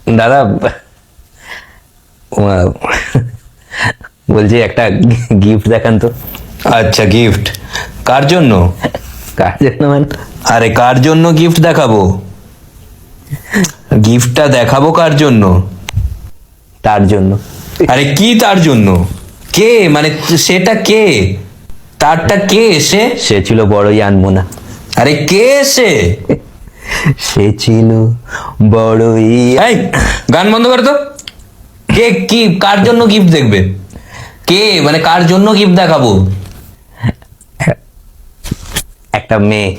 দাদা, বলছি একটা গিফট দেখান তো। আচ্ছা, গিফট কার জন্য? কার জন্য মানে? আরে কার জন্য গিফট দেখাবো? গিফটটা দেখাবো কার জন্য? তার জন্য। আরে কি তার জন্য? কে মানে সেটা কে? তারটা কে? সে ছিল বড়ই আনমোনা। আরে কে সে? সে ছিল বড়ই। এই গান বন্ধ কর তো। কে? কি কার জন্য গিফট দেখবে? কে মানে কার জন্য গিফট দেখাবো? একটা মেয়ে।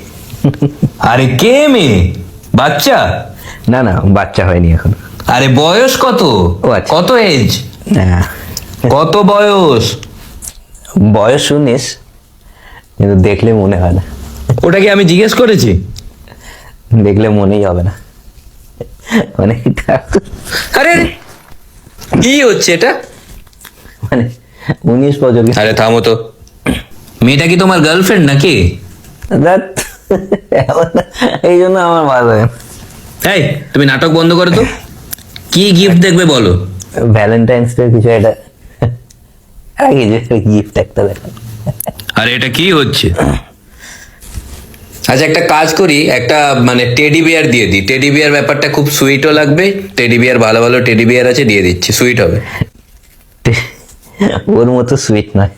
আরে কে মেয়ে? বাচ্চা? না না, বাচ্চা হয়নি এখন। আরে বয়স কত? ও আচ্ছা। কত এজ? হ্যাঁ, কত বয়স? বয়স 19, কিন্তু দেখলে মনে হয় না। ওটা কি আমি জিজ্ঞেস করেছি? দেখলে মনেই হবে না মানে আরে কি হচ্ছে এটা? মানে 19 বছর। আরে থামো তো। মেয়েটা কি তোমার গার্লফ্রেন্ড নাকি? ধ্যাৎ, এই জন্য আমার ভালো হয়। এই তুমি নাটক বন্ধ করো তো। কি গিফট দেখবে বলো? ভ্যালেন্টাইন্স ডে কিছু একটা গিফট একটা দেখা। আরে এটা কি হচ্ছে? আচ্ছা একটা কাজ করি, একটা মানে টেডি বিয়ার দিয়ে দিই। টেডি বিয়ার ব্যাপারটা খুব সুইটও লাগবে। টেডি বিয়ার ভালো ভালো টেডি বিয়ার আছে, দিয়ে দিচ্ছি, সুইট হবে। ওর মতো সুইট নয়।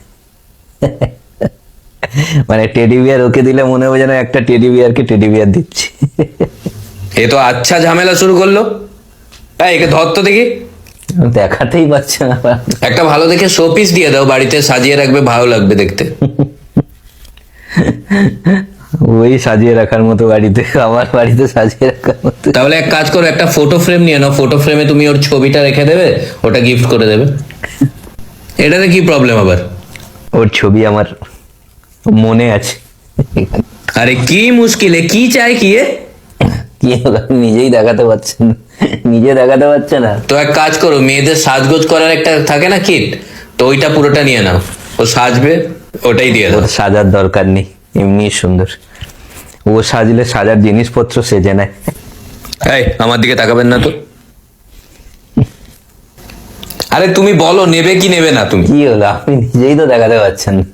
মানে টেডি বিয়ার ওকে দিলে মনে হবে যেন একটা টেডি বিয়ারকে টেডি বিয়ার দিচ্ছি। এ তো আচ্ছা ঝামেলা শুরু করলো। এই একে ধর তো দেখি। দেখাতেই পাচ্ছে না। একটা ভালো দেখে শো পিস দিয়ে দাও, বাড়িতে সাজিয়ে রাখবে, ভালো লাগবে দেখতে। ওই সাজিয়ে রাখার মতো বাড়িতে, আমার বাড়িতে সাজিয়ে রাখার মতো। তাহলে এক কাজ করো, একটা ফটো ফ্রেম নিয়ে নাও। ফটো ফ্রেমে তুমি ওর ছবিটা রেখে দেবে, ওটা গিফট করে দেবে। এটাতে কি প্রবলেম আবার? ওর ছবি আমার মনে আছে। আরে কি মুশকিলে, কি চাই কি এ? কি হলো, নিজেই দেখাতে পারছেন না, নিজে দেখাতে পারছে না। তো এক কাজ করো, মেয়েদের সাজগোজ করার একটা থাকে না কিট, তো ওইটা পুরোটা নিয়ে নাও। ও সাজবে, ওটাই দিয়ে দাও। ওর সাজার দরকার নেই, এমনি সুন্দর। ও সাজলে সাজার জিনিসপত্র সেজে নেয়। এই আমার দিকে তাকাবেন না তো। আরে তুমি বলো নেবে কি নেবে না তুমি। কি হলো, আপনি নিজেই তো দেখাতে পারছেন না।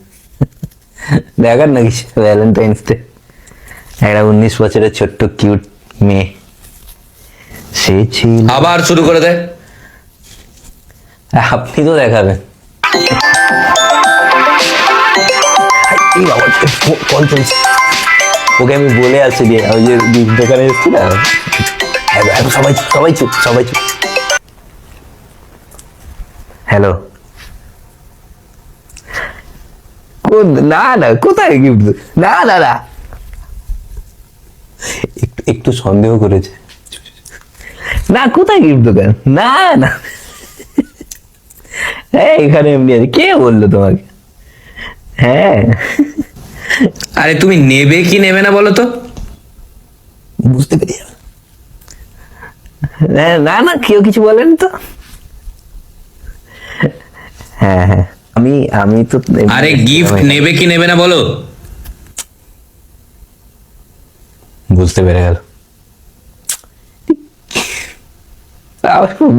দেখার নাকি ভ্যালেন্টাইন্স ডে? একটা 19 বছরের ছোট্ট কিউট মেয়ে, সে ছিল। আবার শুরু করে দেয়। আপনি তো দেখাবেন। এই বাবা, কল চলছে। ওকে আমি বলে আসছি যে ওই যে দোকানে এসছি না, সবাই সবাই চুপ, সবাই চুপ। হ্যালো। না না, কোথায় গিফট? না না না, একটু সন্দেহ করেছে। না, কোথায় গিফট দোকান? না না, হ্যাঁ এখানে এমনি আছে। কে বললো তোমাকে? হ্যাঁ, আরে তুমি নেবে কি নেবে না বলো তো। বুঝতে পেরে যাবে। না না, কেউ কিছু বলেন তো। হ্যাঁ হ্যাঁ, আমি তো। আরে গিফট নেবে কি নেবে না বলো। বুঝতে পেরে গেল।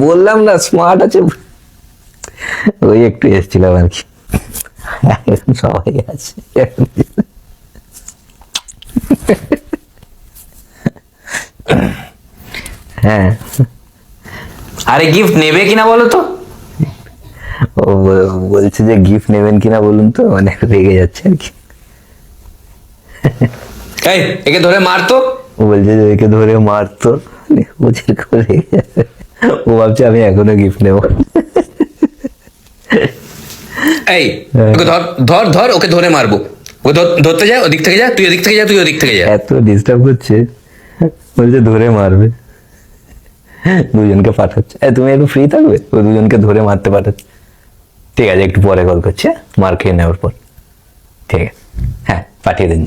বললাম না স্মার্ট আছে। ওই একটু এসেছিলাম আর কি। এখন সবাই আছে। হ্যাঁ, আরে গিফট নেবে কিনা বলো তো। ও বলছে যে গিফট নেবেন কিনা বলুন তো, মানে রেগে যাচ্ছে আর কি। এই একে ধরে মারতো। ও বলছে যে একে ধরে মারতো, ও যেরকম রেগে যাচ্ছে। ও ভাবছে আমি এখনো গিফট নেবো। এই ওকে ধর ধর ধর, ওকে ধরে মারবো। ওকে ধরতে যা, ওদিক থেকে যা, তুই ওদিক থেকে যা, তুই ওদিক থেকে যা। এত ডিস্টার্ব করছে, বলছে ধরে মারবে। দুজনকে পাঠাচ্ছে। তুমি একটু ফ্রি থাকবে, ও দুজনকে ধরে মারতে পাঠাচ্ছে। ঠিক আছে, একটু পরে কল করছি, মার খেয়ে নেওয়ার পর। ঠিক আছে, হ্যাঁ পাঠিয়ে দিন।